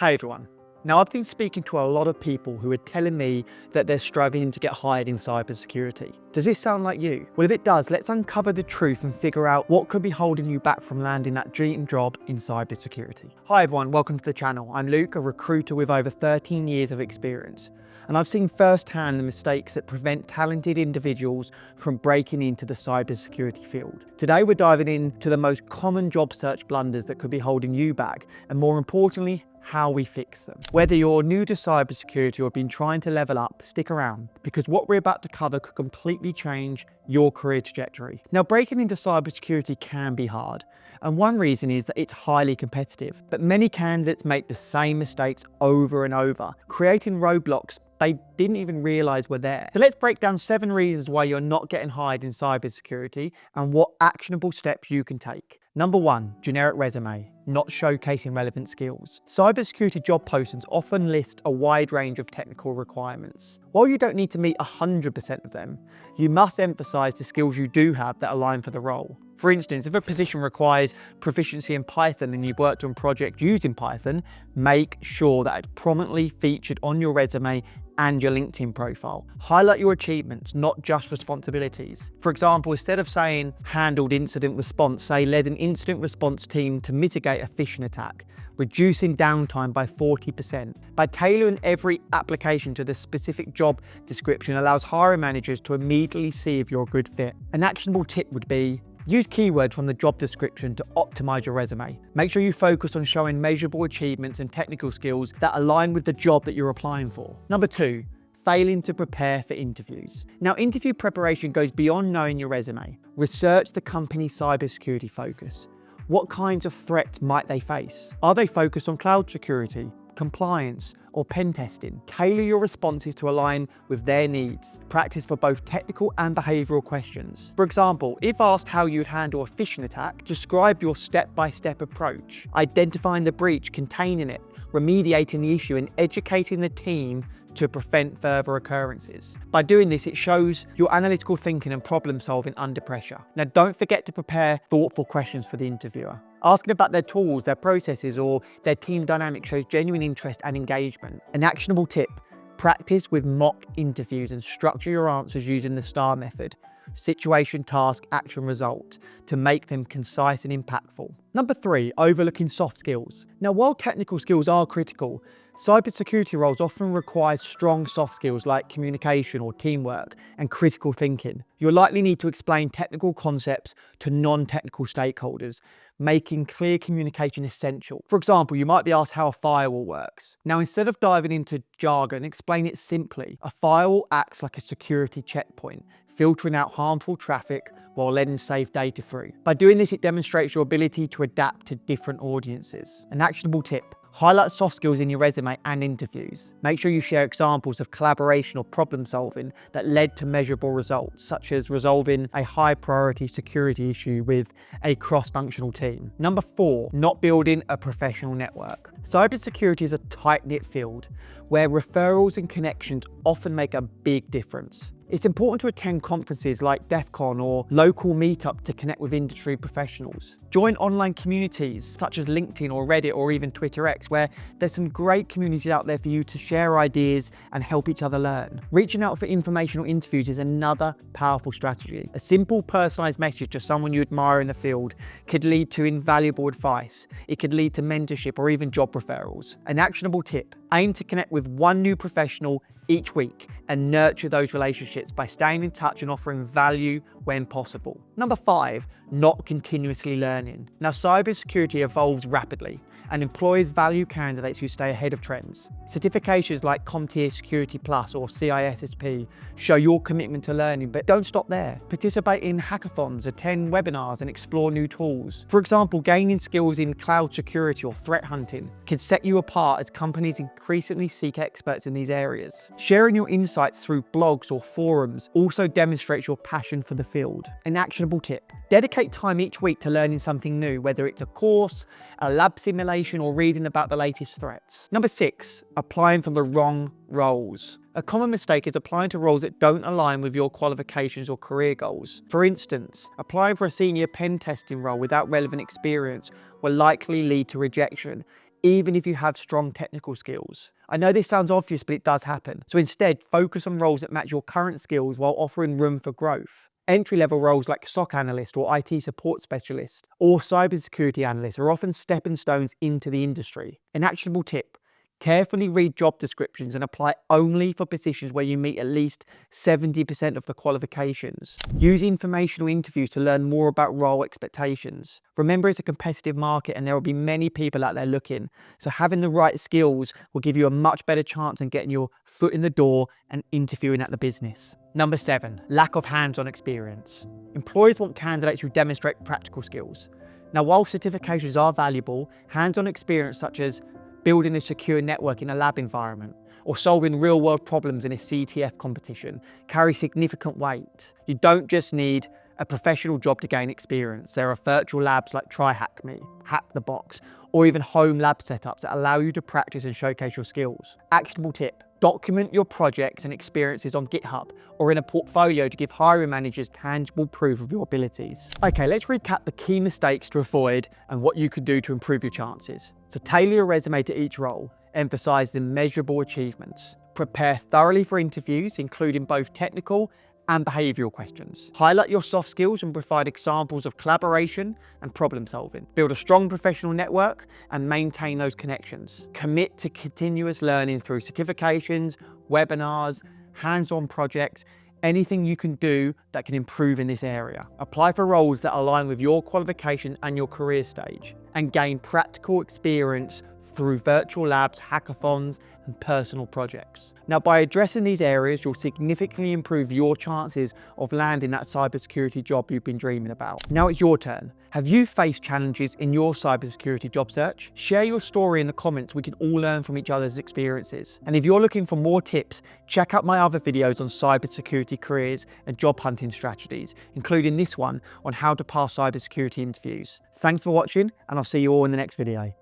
Hey everyone. Now, I've been speaking to a lot of people who are telling me that they're struggling to get hired in cybersecurity. Does this sound like you? Well, if it does, let's uncover the truth and figure out what could be holding you back from landing that dream job in cybersecurity. Hi everyone, welcome to the channel. I'm Luke, a recruiter with over 13 years of experience. And I've seen firsthand the mistakes that prevent talented individuals from breaking into the cybersecurity field. Today, we're diving into the most common job search blunders that could be holding you back, and more importantly, how we fix them. Whether you're new to cybersecurity or have been trying to level up, stick around, because what we're about to cover could completely change your career trajectory. Now, breaking into cybersecurity can be hard, and one reason is that it's highly competitive, but many candidates make the same mistakes over and over, creating roadblocks they didn't even realize were there. So let's break down 7 reasons why you're not getting hired in cybersecurity and what actionable steps you can take. Number 1, generic resume, not showcasing relevant skills. Cybersecurity job postings often list a wide range of technical requirements. While you don't need to meet 100% of them, you must emphasize the skills you do have that align for the role. For instance, if a position requires proficiency in Python and you've worked on projects using Python, make sure that it's prominently featured on your resume and your LinkedIn profile. Highlight your achievements, not just responsibilities. For example, instead of saying handled incident response, say led an incident response team to mitigate a phishing attack, reducing downtime by 40%. By tailoring every application to the specific job description allows hiring managers to immediately see if you're a good fit. An actionable tip would be use keywords from the job description to optimize your resume. Make sure you focus on showing measurable achievements and technical skills that align with the job that you're applying for. Number 2, failing to prepare for interviews. Now, interview preparation goes beyond knowing your resume. Research the company's cybersecurity focus. What kinds of threats might they face? Are they focused on cloud security, compliance, or pen testing? Tailor your responses to align with their needs. Practice for both technical and behavioral questions. For example, if asked how you'd handle a phishing attack, describe your step-by-step approach, identifying the breach, containing it, remediating the issue, and educating the team to prevent further occurrences. By doing this, it shows your analytical thinking and problem solving under pressure. Now, don't forget to prepare thoughtful questions for the interviewer. Asking about their tools, their processes, or their team dynamic shows genuine interest and engagement. An actionable tip: practice with mock interviews and structure your answers using the STAR method. Situation, task, action, result, to make them concise and impactful. Number 3, overlooking soft skills. Now, while technical skills are critical, cybersecurity roles often require strong soft skills like communication or teamwork and critical thinking. You'll likely need to explain technical concepts to non-technical stakeholders, making clear communication essential. For example, you might be asked how a firewall works. Now, instead of diving into jargon, explain it simply. A firewall acts like a security checkpoint, filtering out harmful traffic while letting safe data through. By doing this, it demonstrates your ability to adapt to different audiences. An actionable tip: highlight soft skills in your resume and interviews. Make sure you share examples of collaboration or problem solving that led to measurable results, such as resolving a high priority security issue with a cross-functional team. Number 4, not building a professional network. Cybersecurity is a tight-knit field where referrals and connections often make a big difference. It's important to attend conferences like DEF CON or local meetup to connect with industry professionals. Join online communities such as LinkedIn or Reddit or even Twitter X, where there's some great communities out there for you to share ideas and help each other learn. Reaching out for informational interviews is another powerful strategy. A simple personalized message to someone you admire in the field could lead to invaluable advice. It could lead to mentorship or even job referrals. An actionable tip: aim to connect with one new professional each week and nurture those relationships by staying in touch and offering value when possible. Number 5, not continuously learning. Now, cybersecurity evolves rapidly, and employers value candidates who stay ahead of trends. Certifications like CompTIA Security Plus or CISSP show your commitment to learning, but don't stop there. Participate in hackathons, attend webinars, and explore new tools. For example, gaining skills in cloud security or threat hunting can set you apart as companies increasingly seek experts in these areas. Sharing your insights through blogs or forums also demonstrates your passion for the field. An actionable tip: dedicate time each week to learning something new, whether it's a course, a lab simulation, or reading about the latest threats. Number 6, applying for the wrong roles. A common mistake is applying to roles that don't align with your qualifications or career goals. For instance, applying for a senior pen testing role without relevant experience will likely lead to rejection, even if you have strong technical skills. I know this sounds obvious, but it does happen. So instead, focus on roles that match your current skills while offering room for growth. Entry-level roles like SOC analyst or IT support specialist or cybersecurity analyst are often stepping stones into the industry. An actionable tip: carefully read job descriptions and apply only for positions where you meet at least 70% of the qualifications. Use informational interviews to learn more about role expectations. Remember, it's a competitive market and there will be many people out there looking, so having the right skills will give you a much better chance in getting your foot in the door and interviewing at the business. Number 7, lack of hands-on experience. Employers want candidates who demonstrate practical skills. Now, while certifications are valuable, hands-on experience such as building a secure network in a lab environment or solving real-world problems in a CTF competition carry significant weight. You don't just need a professional job to gain experience. There are virtual labs like TryHackMe, Hack the Box, or even home lab setups that allow you to practice and showcase your skills. Actionable tip: document your projects and experiences on GitHub or in a portfolio to give hiring managers tangible proof of your abilities. Okay, let's recap the key mistakes to avoid and what you could do to improve your chances. So tailor your resume to each role, emphasizing measurable achievements. Prepare thoroughly for interviews, including both technical and behavioural questions. Highlight your soft skills and provide examples of collaboration and problem solving. Build a strong professional network and maintain those connections. Commit to continuous learning through certifications, webinars, hands-on projects, anything you can do that can improve in this area. Apply for roles that align with your qualification and your career stage, and gain practical experience through virtual labs, hackathons, and personal projects. Now, by addressing these areas, you'll significantly improve your chances of landing that cybersecurity job you've been dreaming about. Now it's your turn. Have you faced challenges in your cybersecurity job search? Share your story in the comments. We can all learn from each other's experiences. And if you're looking for more tips, check out my other videos on cybersecurity careers and job hunting strategies, including this one on how to pass cybersecurity interviews. Thanks for watching, and I'll see you all in the next video.